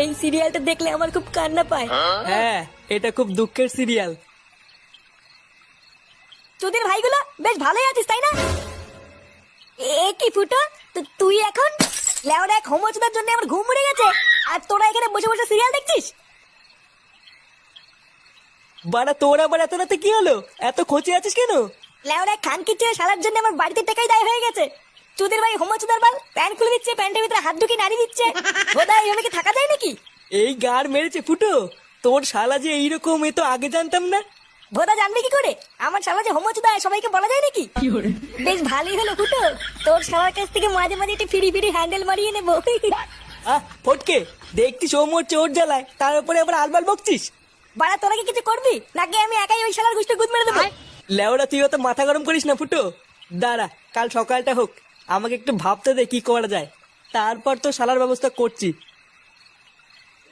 এই সিরিয়ালটা দেখলে আমার খুব কান্না পায়। হ্যাঁ, এটা খুব দুঃখের সিরিয়াল। তোদের ভাইগুলো বেশ ভালোই আছিস তাই না? এ কি ফুটো, তুই এখন লেওরা এক হোমোচুদার জন্য আমার ঘুম উড়ে গেছে, আর তোরা এখানে বসে বসে সিরিয়াল দেখছিস? বাড়া তোর আবার এত রাতে কি হলো? এত খোঁচে আছিস কেন? লেওরা খানকির ছেলে শালার জন্য আমার বাড়িতে টাকাই দায় হয়ে গেছে। তোদের ভাই হোমোচুদার বাল প্যান্ট খুলে দিচ্ছে, প্যান্টের ভিতরে হাত ঢুকিয়ে নাড়ি দিচ্ছে। বোধা এইভাবে কি থাকা যায় নাকি? এই গার মেরেছে ফুটো, তোর শালা যে এইরকম, এ তো আগে জানতাম না। ভোদা জানবে কি করে আমার শালা যে হোমোচুদা সবাইকে বলা যায় নাকি? বেশ ভালোই হলো ফুটো, তোর শালার কাছ থেকে মাঝে মাঝে একটু ফিরি ফিরি হ্যান্ডেল মারিয়ে নেবো। ফটকে, দেখতিস ও মোর চোর জ্বালায়, তার উপরে আবার আলবাল বকছিস। বাড়া তোরা কি কিছু করবি নাকি আমি একাই ওই শালার গুষ্টি গুদ মেরে দেবো? লেওড়া তুই অত মাথা গরম করিস না ফুটো। দাঁড়া, কাল সকালটা হোক, আমাকে একটু ভাবতে দে কি করা যায়, তারপর তো শালার ব্যবস্থা করছি।